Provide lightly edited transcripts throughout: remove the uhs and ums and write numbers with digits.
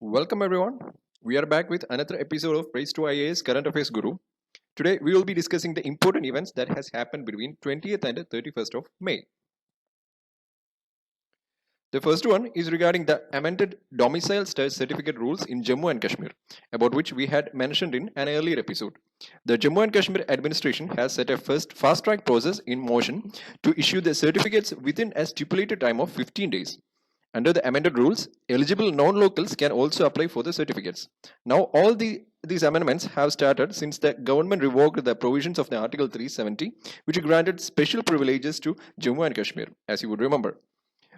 Welcome everyone. We are back with another episode of Praise to IAS Current Affairs Guru. Today we will be discussing the important events that has happened between 20th and 31st of May. The first one is regarding the amended domicile certificate rules in Jammu and Kashmir, about which we had mentioned in an earlier episode. The Jammu and Kashmir administration has set a fast track process in motion to issue the certificates within a stipulated time of 15 days. Under the amended rules, eligible non-locals can also apply for the certificates. Now, all these amendments have started since the government revoked the provisions of the Article 370, which granted special privileges to Jammu and Kashmir, as you would remember.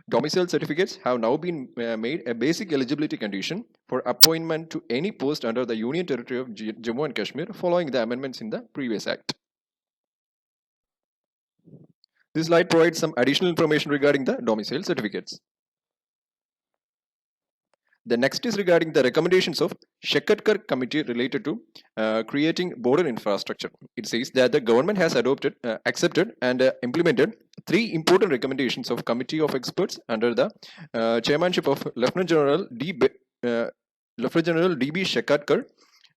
Domicile certificates have now been made a basic eligibility condition for appointment to any post under the Union Territory of Jammu and Kashmir following the amendments in the previous Act. This slide provides some additional information regarding the domicile certificates. The next is regarding the recommendations of Shekatkar committee related to creating border infrastructure. It says that the government has accepted and implemented three important recommendations of committee of experts under the chairmanship of Lieutenant General D.B. Shekatkar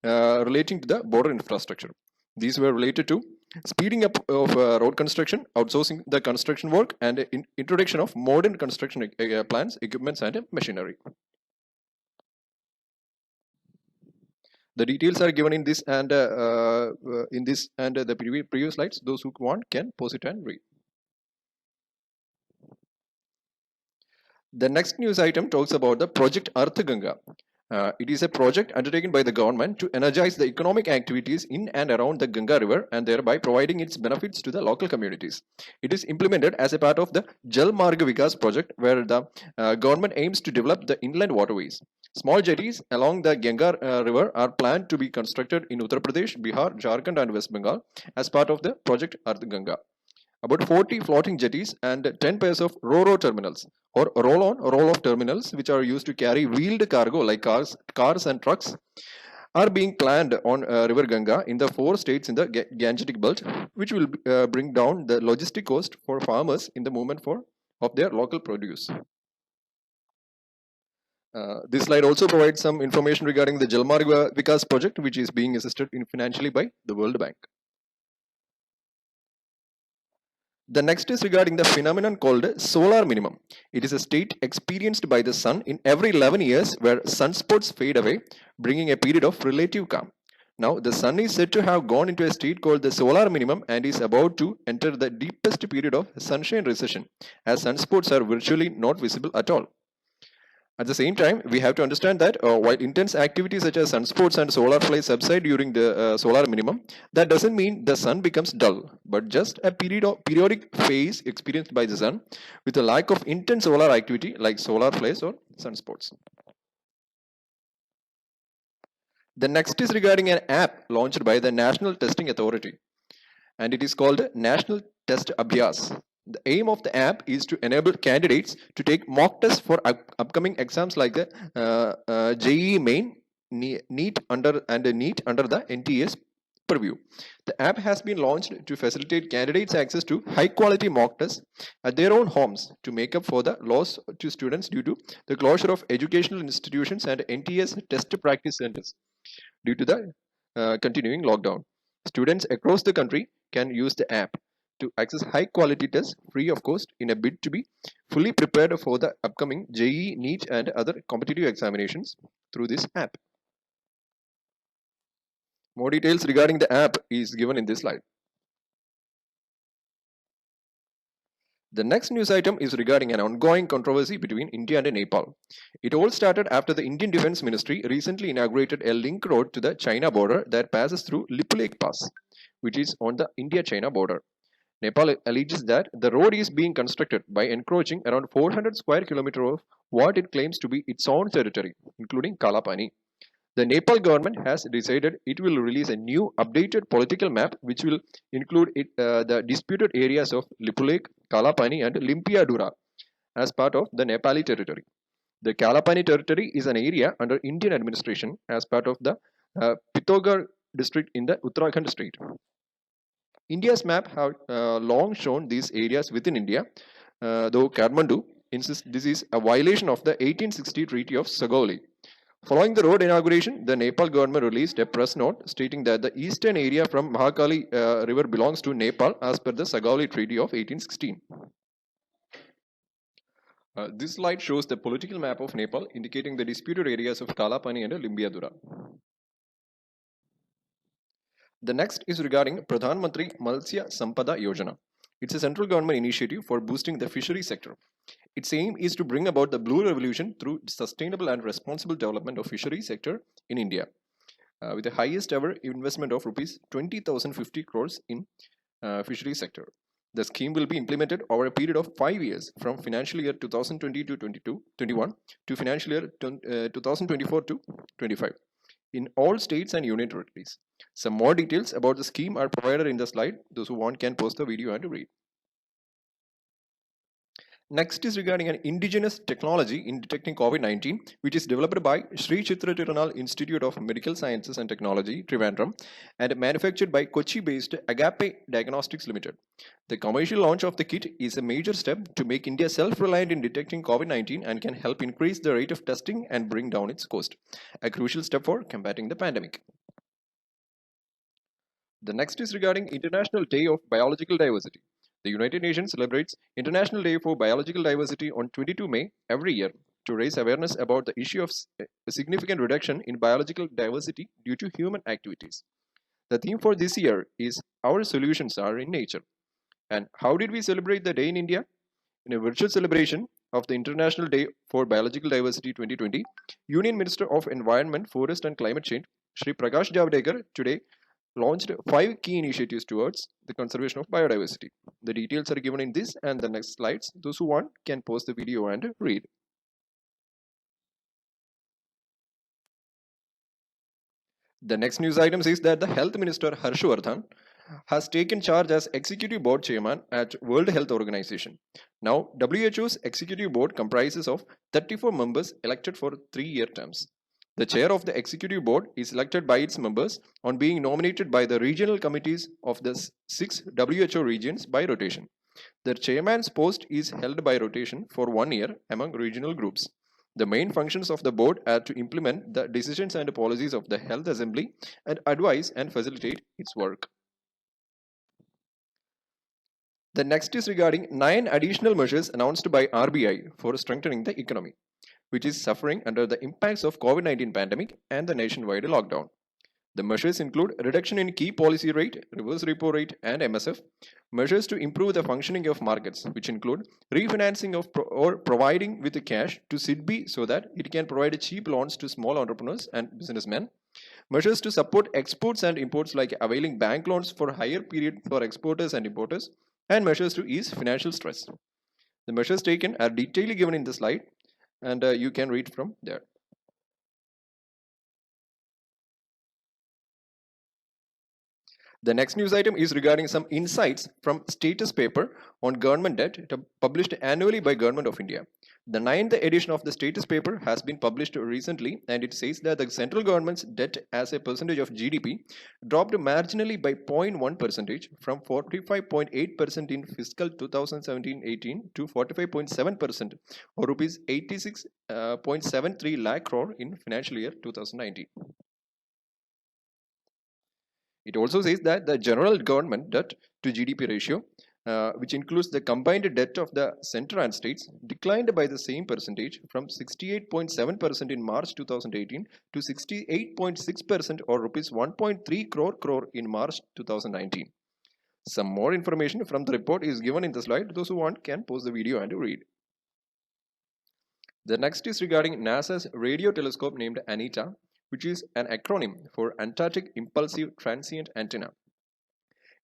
relating to the border infrastructure. These were related to speeding up of road construction, outsourcing the construction work, and introduction of modern construction plans, equipments, and machinery. The details are given in this and the previous slides. Those who want can pause it and read. The next news item talks about the Project Arth Ganga. It is a project undertaken by the government to energize the economic activities in and around the Ganga River and thereby providing its benefits to the local communities. It is implemented as a part of the Jal Marg Vikas project, where the government aims to develop the inland waterways. Small jetties along the Ganga River are planned to be constructed in Uttar Pradesh, Bihar, Jharkhand, and West Bengal as part of the Project Arth Ganga. About 40 floating jetties and 10 pairs of ro-ro terminals or roll-on, roll-off terminals, which are used to carry wheeled cargo like cars and trucks, are being planned on River Ganga in the 4 states in the Gangetic Belt, which will bring down the logistic cost for farmers in the movement of their local produce. This slide also provides some information regarding the Jal Marg Vikas project, which is being assisted financially by the World Bank. The next is regarding the phenomenon called solar minimum. It is a state experienced by the sun in every 11 years where sunspots fade away, bringing a period of relative calm. Now, the sun is said to have gone into a state called the solar minimum and is about to enter the deepest period of sunshine recession, as sunspots are virtually not visible at all. At the same time, we have to understand that while intense activities such as sunspots and solar flare subside during the solar minimum, that doesn't mean the sun becomes dull, but just a periodic phase experienced by the sun with a lack of intense solar activity like solar flares or sunspots. The next is regarding an app launched by the National Testing Authority, and it is called National Test Abhyas. The aim of the app is to enable candidates to take mock tests for upcoming exams like the JEE Main, NEET under the NTA's purview. The app has been launched to facilitate candidates access to high-quality mock tests at their own homes to make up for the loss to students due to the closure of educational institutions and NTA's test practice centers due to the continuing lockdown. Students across the country can use the app to access high quality tests free of cost in a bid to be fully prepared for the upcoming JEE, NEET and other competitive examinations through this app. More details regarding the app is given in this slide. The next news item is regarding an ongoing controversy between India and Nepal. It all started after the Indian Defence Ministry recently inaugurated a link road to the China border that passes through Lipulekh Pass, which is on the India-China border. Nepal alleges that the road is being constructed by encroaching around 400 square kilometers of what it claims to be its own territory, including Kalapani. The Nepal government has decided it will release a new updated political map which will include the disputed areas of Lipulekh, Kalapani and Limpiadura as part of the Nepali territory. The Kalapani territory is an area under Indian administration as part of the Pithogarh district in the Uttarakhand state. India's map have long shown these areas within India, though Kathmandu insists this is a violation of the 1860 Treaty of Sugauli. Following the road inauguration, the Nepal government released a press note stating that the eastern area from Mahakali river belongs to Nepal as per the Sagauli Treaty of 1816. This slide shows the political map of Nepal indicating the disputed areas of Kalapani and Limbiadura. The next is regarding Pradhan Mantri Matsya Sampada Yojana. It's a central government initiative for boosting the fishery sector. Its aim is to bring about the blue revolution through sustainable and responsible development of fishery sector in India, with the highest ever investment of rupees 20,050 crores in fishery sector. The scheme will be implemented over a period of 5 years from financial year 2020 to 21 to financial year 2024 to 25 in all states and union territories. Some more details about the scheme are provided in the slide. Those who want can pause the video and read. Next is regarding an indigenous technology in detecting COVID-19, which is developed by Sri Chitra Tirunal Institute of Medical Sciences and Technology, Trivandrum, and manufactured by Kochi-based Agape Diagnostics Limited. The commercial launch of the kit is a major step to make India self-reliant in detecting COVID-19 and can help increase the rate of testing and bring down its cost, a crucial step for combating the pandemic. The next is regarding International Day of Biological Diversity. The United Nations celebrates International Day for Biological Diversity on 22 May every year to raise awareness about the issue of a significant reduction in biological diversity due to human activities. The theme for this year is Our Solutions Are in Nature. And how did we celebrate the day in India? In a virtual celebration of the International Day for Biological Diversity 2020, Union Minister of Environment, Forest and Climate Change, Shri Prakash Javadekar, today launched 5 key initiatives towards the conservation of biodiversity. The details are given in this and the next slides. Those who want can pause the video and read. The next news item is that the Health Minister Harshvardhan has taken charge as Executive Board Chairman at World Health Organization. Now, WHO's Executive Board comprises of 34 members elected for 3-year terms. The chair of the executive board is elected by its members on being nominated by the regional committees of the 6 WHO regions by rotation. The chairman's post is held by rotation for 1 year among regional groups. The main functions of the board are to implement the decisions and policies of the Health Assembly and advise and facilitate its work. The next is regarding 9 additional measures announced by RBI for strengthening the economy, which is suffering under the impacts of COVID-19 pandemic and the nationwide lockdown. The measures include reduction in key policy rate, reverse repo rate and MSF, measures to improve the functioning of markets, which include refinancing of or providing with the cash to SIDBI so that it can provide cheap loans to small entrepreneurs and businessmen, measures to support exports and imports like availing bank loans for higher period for exporters and importers, and measures to ease financial stress. The measures taken are detailedly given in the slide, and you can read from there. The next news item is regarding some insights from status paper on government debt published annually by Government of India. The 9th edition of the status paper has been published recently, and it says that the central government's debt as a percentage of GDP dropped marginally by 0.1 percentage from 45.8% in fiscal 2017-18 to 45.7% or rupees 86.73 lakh crore in financial year 2019. It also says that the general government debt to GDP ratio, which includes the combined debt of the center and states, declined by the same percentage from 68.7% in March 2018 to 68.6% or rupees 1.3 crore in March 2019. Some more information from the report is given in the slide. Those who want can pause the video and read. The next is regarding NASA's radio telescope named ANITA, which is an acronym for Antarctic Impulsive Transient Antenna.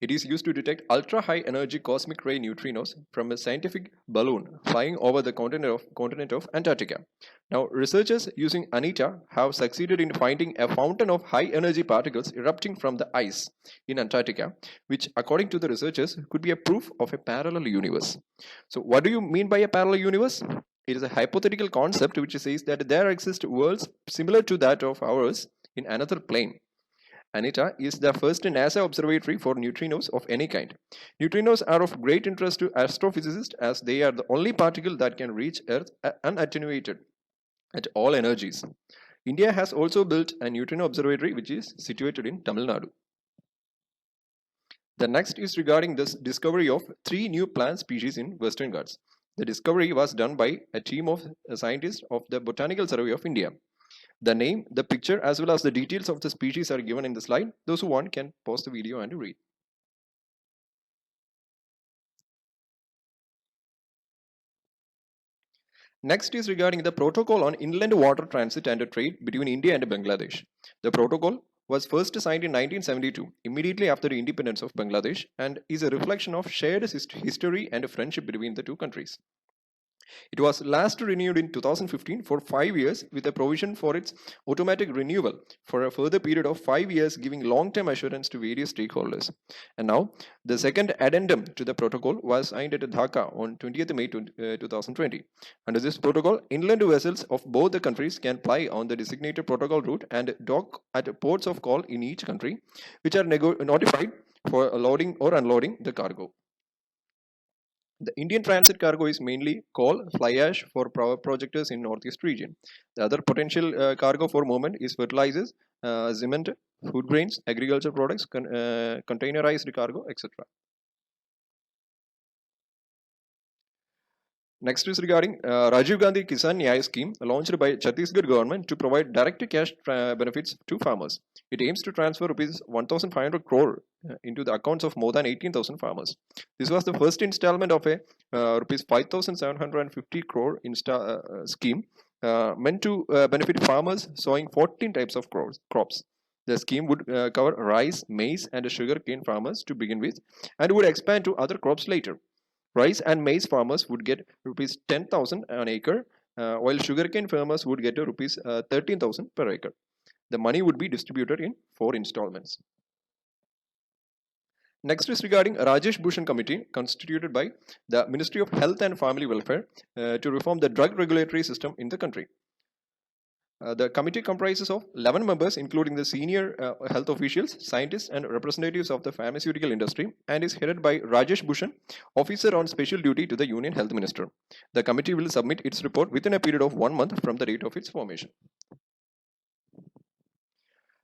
It is used to detect ultra-high energy cosmic ray neutrinos from a scientific balloon flying over the continent of Antarctica. Now, researchers using ANITA have succeeded in finding a fountain of high-energy particles erupting from the ice in Antarctica, which, according to the researchers, could be a proof of a parallel universe. So, what do you mean by a parallel universe? It is a hypothetical concept which says that there exist worlds similar to that of ours in another plane. ANITA is the first NASA observatory for neutrinos of any kind. Neutrinos are of great interest to astrophysicists as they are the only particle that can reach Earth unattenuated at all energies. India has also built a neutrino observatory which is situated in Tamil Nadu. The next is regarding this discovery of 3 new plant species in Western Ghats. The discovery was done by a team of scientists of the Botanical Survey of India. The name, the picture, as well as the details of the species are given in the slide. Those who want can pause the video and read. Next is regarding the protocol on inland water transit and trade between India and Bangladesh. The protocol was first signed in 1972, immediately after the independence of Bangladesh, and is a reflection of shared history and friendship between the two countries. It was last renewed in 2015 for 5 years with a provision for its automatic renewal for a further period of 5 years, giving long-term assurance to various stakeholders. And now, the second addendum to the protocol was signed at Dhaka on 20th May 2020. Under this protocol, inland vessels of both the countries can ply on the designated protocol route and dock at ports of call in each country, which are notified for loading or unloading the cargo. The Indian transit cargo is mainly coal, fly ash for power projectors in northeast region. The other potential cargo for movement is fertilizers, cement, food grains, agriculture products, containerized cargo, etc. Next is regarding Rajiv Gandhi Kisan Nyaya scheme launched by Chhattisgarh government to provide direct cash benefits to farmers. It aims to transfer rupees 1,500 crore into the accounts of more than 18,000 farmers. This was the first installment of a rupees 5,750 crore scheme meant to benefit farmers sowing 14 types of crops. The scheme would cover rice, maize, and sugarcane farmers to begin with, and would expand to other crops later. Rice and maize farmers would get rupees 10,000 an acre, while sugarcane farmers would get rupees 13,000 per acre. The money would be distributed in 4 installments. Next is regarding Rajesh Bhushan Committee constituted by the Ministry of Health and Family Welfare to reform the drug regulatory system in the country. The committee comprises of 11 members, including the senior health officials, scientists, and representatives of the pharmaceutical industry, and is headed by Rajesh Bhushan, officer on special duty to the Union Health Minister. The committee will submit its report within a period of 1 month from the date of its formation.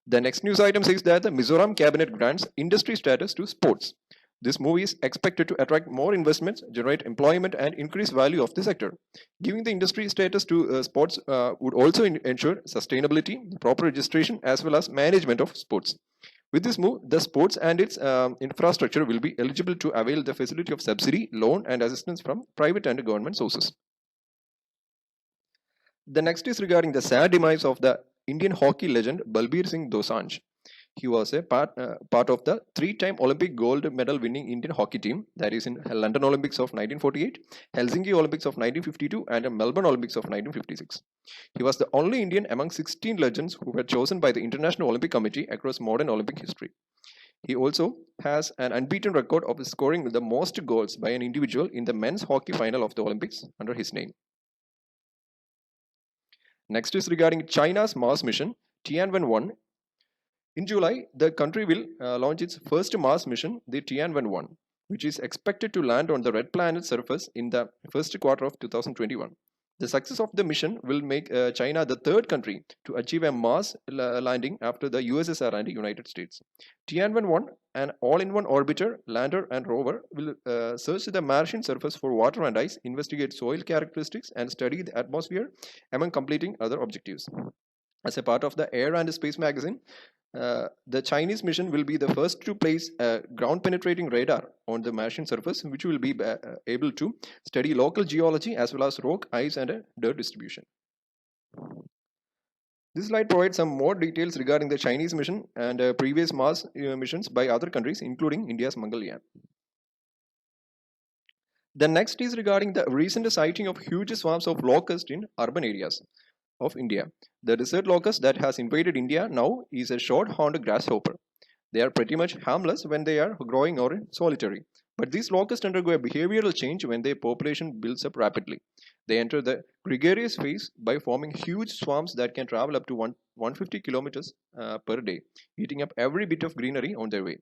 The next news item says that the Mizoram cabinet grants industry status to sports. This move is expected to attract more investments, generate employment, and increase value of the sector. Giving the industry status to sports would also ensure sustainability, proper registration, as well as management of sports. With this move, the sports and its infrastructure will be eligible to avail the facility of subsidy, loan, and assistance from private and government sources. The next is regarding the sad demise of the Indian hockey legend Balbir Singh Dosanjh. He was a part of the 3-time Olympic gold medal winning Indian hockey team, that is in London Olympics of 1948, Helsinki Olympics of 1952, and Melbourne Olympics of 1956. He was the only Indian among 16 legends who were chosen by the International Olympic Committee across modern Olympic history. He also has an unbeaten record of scoring the most goals by an individual in the men's hockey final of the Olympics under his name. Next is regarding China's Mars mission, Tianwen-1. In July, the country will launch its first Mars mission, the Tianwen-1, which is expected to land on the red planet's surface in the first quarter of 2021. The success of the mission will make China the third country to achieve a Mars landing after the USSR and the United States. Tianwen-1, an all-in-one orbiter, lander, and rover, will search the Martian surface for water and ice, investigate soil characteristics, and study the atmosphere, among completing other objectives. As a part of the Air and Space magazine, the Chinese mission will be the first to place a ground-penetrating radar on the Martian surface, which will be able to study local geology as well as rock, ice, and dirt distribution. This slide provides some more details regarding the Chinese mission and previous Mars missions by other countries, including India's Mangalyaan. The next is regarding the recent sighting of huge swarms of locusts in urban areas of India. The desert locust that has invaded India now is a short-horned grasshopper. They are pretty much harmless when they are growing or solitary, but these locusts undergo a behavioral change when their population builds up rapidly. They enter the gregarious phase by forming huge swarms that can travel up to 150 kilometers per day, eating up every bit of greenery on their way.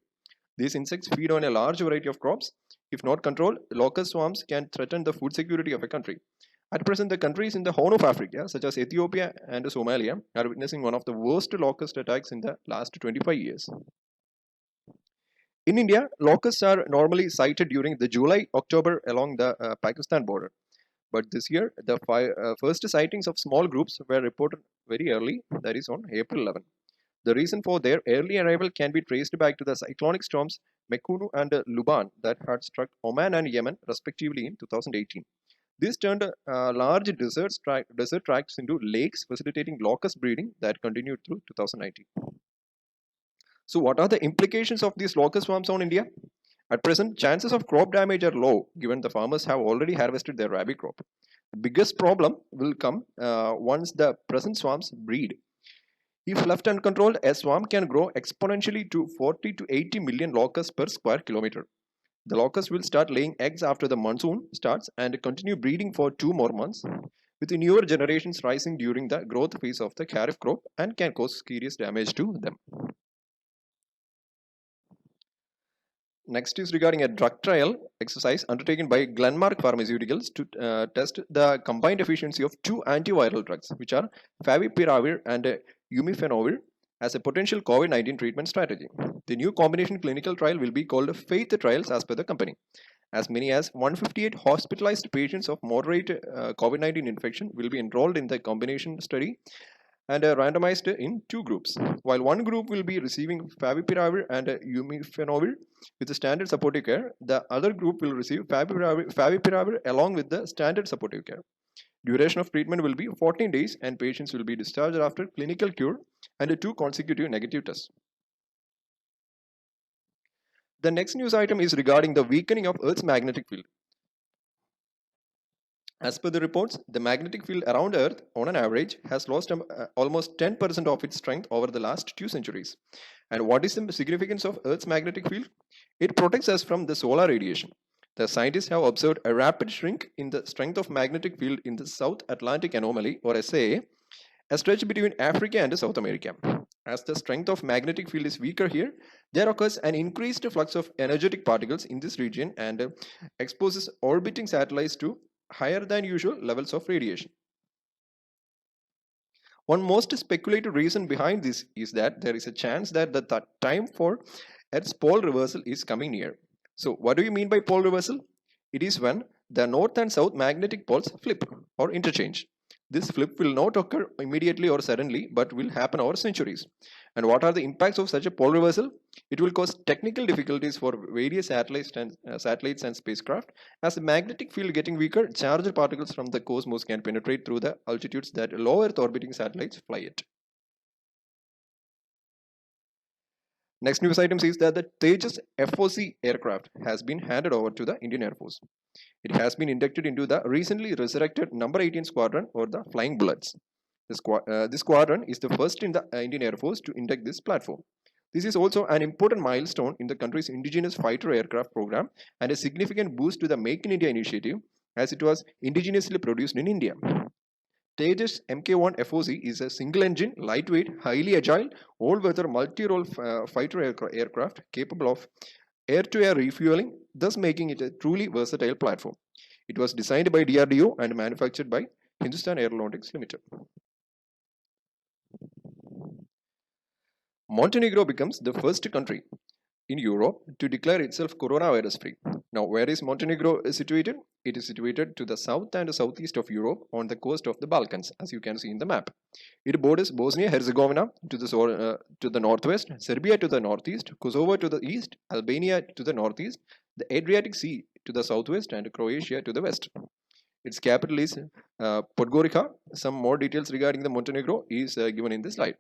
These insects feed on a large variety of crops. If not controlled, locust swarms can threaten the food security of a country. At present, the countries in the Horn of Africa, such as Ethiopia and Somalia, are witnessing one of the worst locust attacks in the last 25 years. In India, locusts are normally sighted during the July-October along the Pakistan border. But this year, the first sightings of small groups were reported very early, that is on April 11. The reason for their early arrival can be traced back to the cyclonic storms Mekunu and Luban that had struck Oman and Yemen respectively in 2018. This turned large desert tracts into lakes, facilitating locust breeding that continued through 2019. So, what are the implications of these locust swarms on India? At present, chances of crop damage are low given the farmers have already harvested their rabi crop. The biggest problem will come once the present swarms breed. If left uncontrolled, a swarm can grow exponentially to 40 to 80 million locusts per square kilometer. The locusts will start laying eggs after the monsoon starts and continue breeding for 2 more months, with the newer generations rising during the growth phase of the kharif crop and can cause serious damage to them. Next is regarding a drug trial exercise undertaken by Glenmark Pharmaceuticals to test the combined efficiency of two antiviral drugs, which are favipiravir and umifenovir, as a potential COVID-19 treatment strategy. The new combination clinical trial will be called FAITH trials as per the company. As many as 158 hospitalized patients of moderate COVID-19 infection will be enrolled in the combination study and randomized in two groups. While one group will be receiving favipiravir and umifenovir with the standard supportive care, the other group will receive favipiravir along with the standard supportive care. Duration of treatment will be 14 days and patients will be discharged after clinical cure and 2 consecutive negative tests. The next news item is regarding the weakening of Earth's magnetic field. As per the reports, the magnetic field around Earth, on an average, has lost almost 10% of its strength over the last 2 centuries. And what is the significance of Earth's magnetic field? It protects us from the solar radiation. The scientists have observed a rapid shrink in the strength of magnetic field in the South Atlantic Anomaly, or SAA, a stretch between Africa and South America. As the strength of magnetic field is weaker here, there occurs an increased flux of energetic particles in this region and exposes orbiting satellites to higher than usual levels of radiation. One most speculative reason behind this is that there is a chance that the time for Earth's pole reversal is coming near. So, what do you mean by pole reversal? It is when the north and south magnetic poles flip or interchange. This flip will not occur immediately or suddenly, but will happen over centuries. And what are the impacts of such a pole reversal? It will cause technical difficulties for various satellites and spacecraft. As the magnetic field getting weaker, charged particles from the cosmos can penetrate through the altitudes that low Earth orbiting satellites fly at. Next news item says that the Tejas FOC aircraft has been handed over to the Indian Air Force. It has been inducted into the recently resurrected number 18 Squadron, or the Flying Bullets. This squadron is the first in the Indian Air Force to induct this platform. This is also an important milestone in the country's indigenous fighter aircraft program and a significant boost to the Make in India initiative, as it was indigenously produced in India. Tejas Mk1 FOC is a single-engine, lightweight, highly agile, all-weather multi-role fighter aircraft capable of air-to-air refueling, thus making it a truly versatile platform. It was designed by DRDO and manufactured by Hindustan Aeronautics Limited. Montenegro becomes the first country in Europe to declare itself coronavirus free. Now, where is Montenegro situated? It is situated to the south and southeast of Europe on the coast of the Balkans, as you can see in the map. It borders Bosnia-Herzegovina to the northwest, Serbia to the northeast, Kosovo to the east, Albania to the northeast, the Adriatic Sea to the southwest, and Croatia to the west. Its capital is Podgorica. Some more details regarding the Montenegro is given in this slide.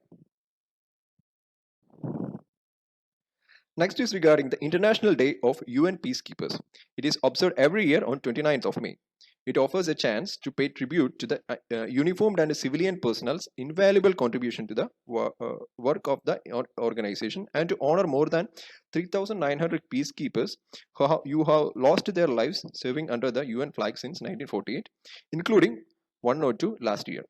Next is regarding the International Day of UN Peacekeepers. It is observed every year on 29th of May. It offers a chance to pay tribute to the uniformed and civilian personnel's invaluable contribution to the work of the organization and to honor more than 3,900 peacekeepers who have lost their lives serving under the UN flag since 1948, including 102 last year.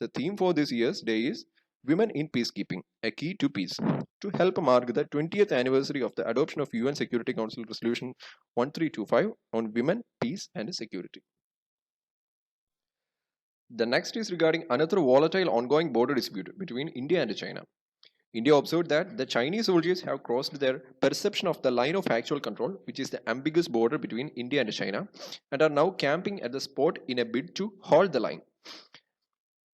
The theme for this year's day is Women in Peacekeeping, a Key to Peace, to help mark the 20th anniversary of the adoption of UN Security Council Resolution 1325 on women, peace and security. The next is regarding another volatile ongoing border dispute between India and China. India observed that the Chinese soldiers have crossed their perception of the line of actual control, which is the ambiguous border between India and China, and are now camping at the spot in a bid to hold the line.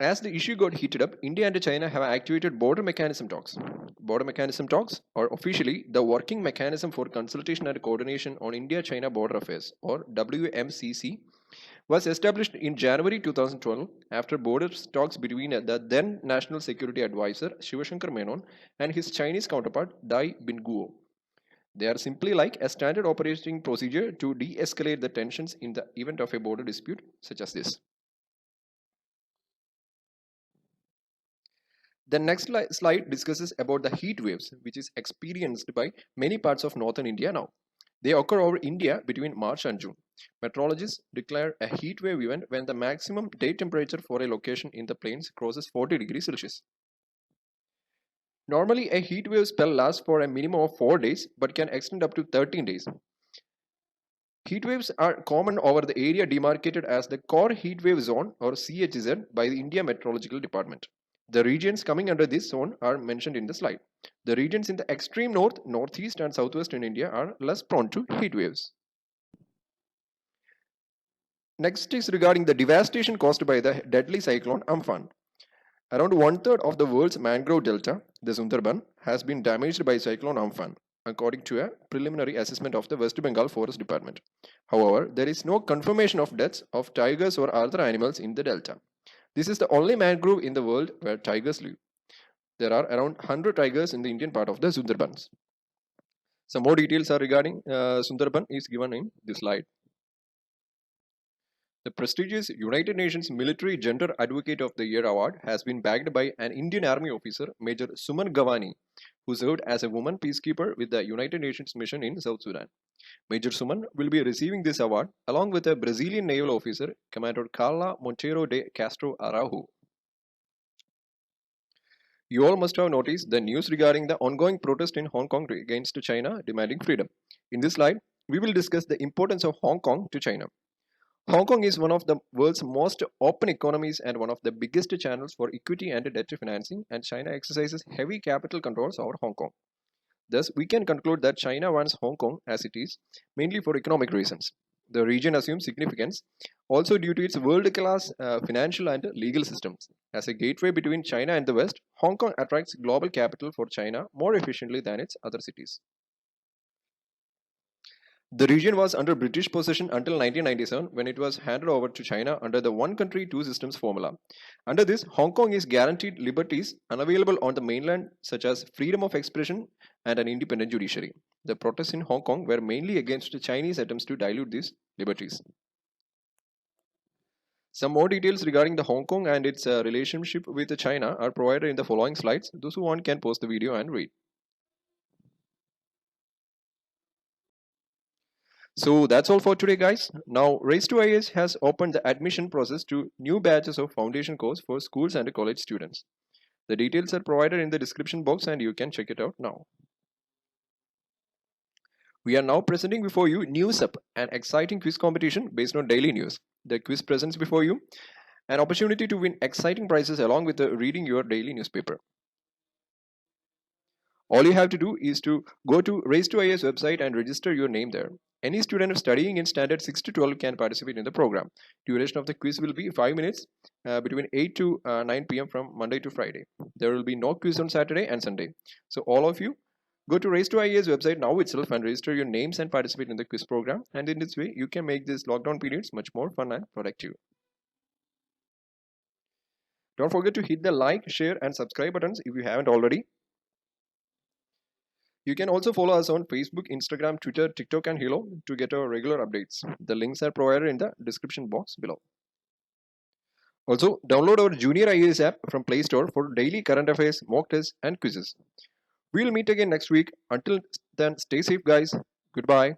As the issue got heated up, India and China have activated border mechanism talks. Border mechanism talks are officially the Working Mechanism for Consultation and Coordination on India-China Border Affairs, or WMCC, was established in January 2012 after border talks between the then National Security Advisor Shivashankar Menon and his Chinese counterpart Dai Binguo. They are simply like a standard operating procedure to de-escalate the tensions in the event of a border dispute such as this. The next slide discusses about the heat waves which is experienced by many parts of northern India now. They occur over India between March and June. Meteorologists declare a heat wave event when the maximum day temperature for a location in the plains crosses 40 degrees Celsius. Normally, a heat wave spell lasts for a minimum of 4 days but can extend up to 13 days. Heat waves are common over the area demarcated as the Core Heat Wave Zone or CHZ by the India Meteorological Department. The regions coming under this zone are mentioned in the slide. The regions in the extreme north, northeast and southwest in India are less prone to heat waves. Next is regarding the devastation caused by the deadly cyclone Amphan. Around one-third of the world's mangrove delta, the Sundarban, has been damaged by cyclone Amphan, according to a preliminary assessment of the West Bengal Forest Department. However, there is no confirmation of deaths of tigers or other animals in the delta. This is the only mangrove in the world where tigers live. There are around 100 tigers in the Indian part of the Sundarbans. Some more details are regarding Sundarban is given in this slide. The prestigious United Nations Military Gender Advocate of the Year award has been bagged by an Indian Army officer, Major Suman Gavani, who served as a woman peacekeeper with the United Nations mission in South Sudan. Major Suman will be receiving this award along with a Brazilian naval officer, Commander Carla Monteiro de Castro Araujo. You all must have noticed the news regarding the ongoing protest in Hong Kong against China demanding freedom. In this slide, we will discuss the importance of Hong Kong to China. Hong Kong is one of the world's most open economies and one of the biggest channels for equity and debt financing, and China exercises heavy capital controls over Hong Kong. Thus, we can conclude that China wants Hong Kong as it is, mainly for economic reasons. The region assumes significance also due to its world-class financial and legal systems. As a gateway between China and the West, Hong Kong attracts global capital for China more efficiently than its other cities. The region was under British possession until 1997 when it was handed over to China under the one country, two systems formula. Under this, Hong Kong is guaranteed liberties unavailable on the mainland such as freedom of expression and an independent judiciary. The protests in Hong Kong were mainly against Chinese attempts to dilute these liberties. Some more details regarding the Hong Kong and its relationship with China are provided in the following slides. Those who want can pause the video and read. So that's all for today, guys. Now, Race to IAS has opened the admission process to new batches of foundation course for schools and college students. The details are provided in the description box and you can check it out now. We are now presenting before you News Up, an exciting quiz competition based on daily news. The quiz presents before you an opportunity to win exciting prizes along with reading your daily newspaper. All you have to do is to go to Race to IAS website and register your name there. Any student studying in standard 6 to 12 can participate in the program. Duration of the quiz will be 5 minutes between 8 to 9 p.m. from Monday to Friday. There will be no quiz on Saturday and Sunday. So all of you, go to Race to IAS website now itself and register your names and participate in the quiz program. And in this way, you can make these lockdown periods much more fun and productive. Don't forget to hit the like, share and subscribe buttons if you haven't already. You can also follow us on Facebook, Instagram, Twitter, TikTok and Hello to get our regular updates. The links are provided in the description box below. Also, download our Junior IAS app from Play Store for daily current affairs, mock tests and quizzes. We'll meet again next week. Until then, stay safe guys. Goodbye.